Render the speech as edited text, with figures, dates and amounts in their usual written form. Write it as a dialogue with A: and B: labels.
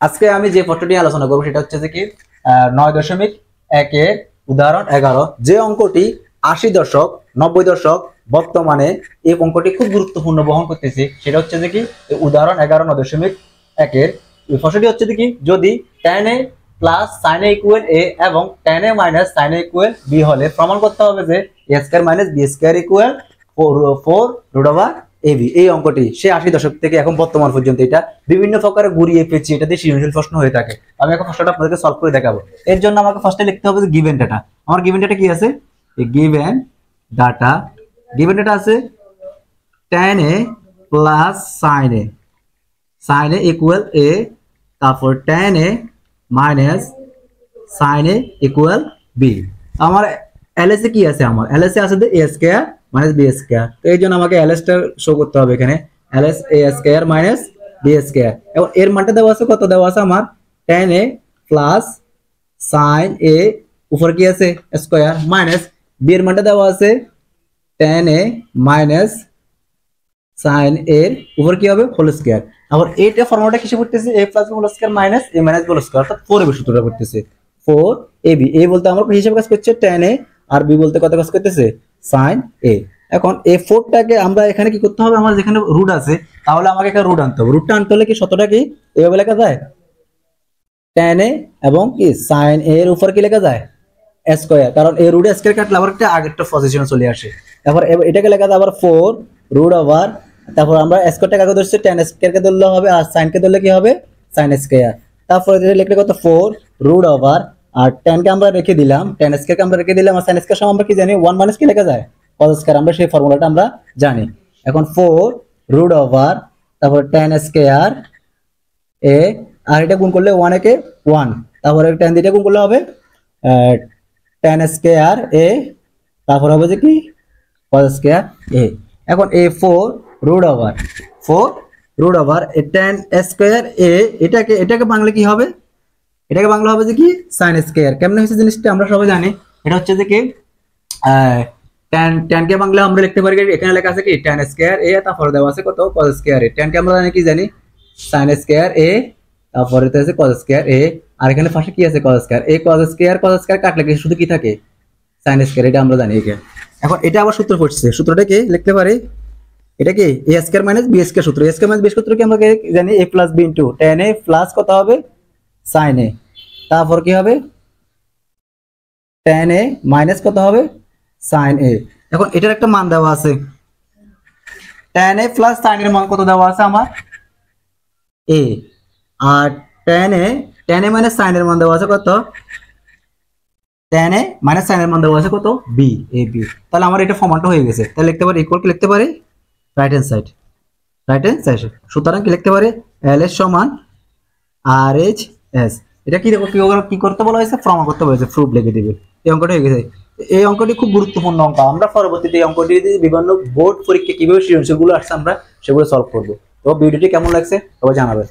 A: আজকে আমি যে প্রশ্নটি আলোচনা করব সেটা হচ্ছে যে কি 9.1 এর উদাহরণ 11, যে অঙ্কটি 80 দশক 90 দশক বর্তমানে এই অঙ্কটি খুব গুরুত্বপূর্ণ বহন করতেছে। সেটা হচ্ছে যে কি উদাহরণ 11 9.1 এর প্রশ্নটি হচ্ছে যে কি যদি tan a plus sin a equal a এবং tan a minus sin a equal b হলে প্রমাণ করতে হবে যে a square minus b square equal 4 root over AB. এই অঙ্কটি সে 80 দশক থেকে এখন বর্তমান পর্যন্ত এটা বিভিন্ন প্রকারে ঘুরিয়ে পেঁচিয়ে এটা দিয়ে সৃজনশীল প্রশ্ন হয়ে থাকে। আমি এখন প্রশ্নটা আপনাদেরকে সলভ করে দেখাবো। এর জন্য আমাকে ফার্স্টে লিখতে হবে যে গিভেন ডাটা। আমার গিভেন ডাটা কি আছে? গিভেন ডাটা আছে tan a plus sin a equal a, তারপর tan a minus sin a equal b। আমার এলএস এ কি আছে? আমার এলএস এ আছে যে a square minus b square. তো এই জন্য আমাকে এলএস টা শো করতে হবে এখানে, LS a square minus b square. এবং এর মানটা দেওয়া আছে, কত দেওয়া আছে আমার? tan a plus sin a উপর কি আছে স্কয়ার মাইনাস b এর মানটা দেওয়া আছে tan a minus sin a এর উপর কি হবে হোল স্কয়ার। আবার এইটা ফর্মুলাটা কিসে পড়তেছে? a plus b whole square minus a minus b whole square, অর্থাৎ 4ab সূত্রটা পড়তেছে 4ab। a বলতে আমরা হিসাবে কাজ করছে tan a, আর b বলতে কত কাজ করতেছে sin a। এখন এই 4টাকে আমরা এখানে কি করতে হবে? আমার যেখানে রুট আছে তাহলে আমাকে একটা রুট আনতে হবে। রুটটা আনতে হলে কি শতটা কি এভাবে লেখা যায় tan a এবং কি sin a এর উপর কি লেখা যায় স্কয়ার, কারণ এই রুট স্কয়ার কাটলে আবার একটা আগেরটা পজিশনে চলে আসে। তারপর এটাকে লেখা যায় আবার 4 রুট ওভার, তারপর আমরা স্কয়ারটা কাকে ধরছি? tan স্কয়ার কে ধরলে হবে, আর sin কে ধরলে কি হবে sin স্কয়ার। তারপর এটা লিখলে কত 4 রুট ওভার, আর tan কে আমরা রেখে দিলাম, tan স্কয়ার কে আমরা রেখে দিলাম, আর sin স্কয়ার সমান আমরা কি জানি 1 মাইনাস কি লেখা যায় cos স্কয়ার। আমরা সেই ফর্মুলাটা আমরা জানি। এখন 4 রুট ওভার, তারপর tan স্কয়ার a, আর এটা গুণ করলে 1 একে 1, তারপরে tan দিটা গুণ করলে হবে tan স্কয়ার a, তারপর হবে যে কি cos স্কয়ার a। এখন a 4 root over tan square a, এটাকে বাংলা কি হবে? এটাকে বাংলা হবে যে কি sin স্কয়ার। কেমনে হয়েছে জিনিসটা আমরা সবাই জানি। এটা হচ্ছে যে কি tan কে বাংলা আমরা লিখতে পারি, এখানে লেখা আছে কি tan স্কয়ার a, তারপর দেওয়া আছে কত cos স্কয়ার a। tan কে আমরা জানি কি জানি sin স্কয়ার a, তারপরে আছে cos স্কয়ার a, আর এখানে পাশে কি আছে cos square a। cos square কাটলে কি শুধু কি থাকে sin স্কয়ার, এটা আমরা জানি। এখন এটা আবার সূত্র পড়ছে, সূত্রটা কি লিখতে পারি? এটা কি a square minus b square সূত্র। a স্কয়ার মাইনাস b সূত্র কি আমরা জানি a plus b into tan a plus কত হবে sin a, তারপর কি হবে tan a মাইনাস কত হবে sin a। এখন এটার একটা মান দেওয়া আছে, tan a প্লাস sin এর মান কত দেওয়া আছে আমার a, আর tan a মাইনাস sin এর মান দেওয়া আছে কত? tan a মাইনাস sin এর মান দেওয়া আছে কত b, ab। তাহলে আমার এটা ফর্মুলাটা হয়ে গেছে। তাহলে লিখতে পারি ইকুয়াল কি লিখতে পারি রাইট হ্যান্ড সাইড। সুতরাং কি লিখতে পারি ls সমান rhs। এটা কি করতে বলা হয়েছে? প্রমাণ করতে বলা হয়েছে, প্রুফ লিখে দিবে। এই অঙ্কটা হয়ে গেছে। এই অঙ্কটি খুব গুরুত্বপূর্ণ অঙ্ক। আমরা পরবর্তীতে এই অঙ্কটি বিভিন্ন বোর্ড পরীক্ষা কিভাবে সৃজনশীল গুলো আসছে আমরা সেগুলো সলভ করব। তো ভিডিওটি কেমন লাগছে সবাই জানাবেন।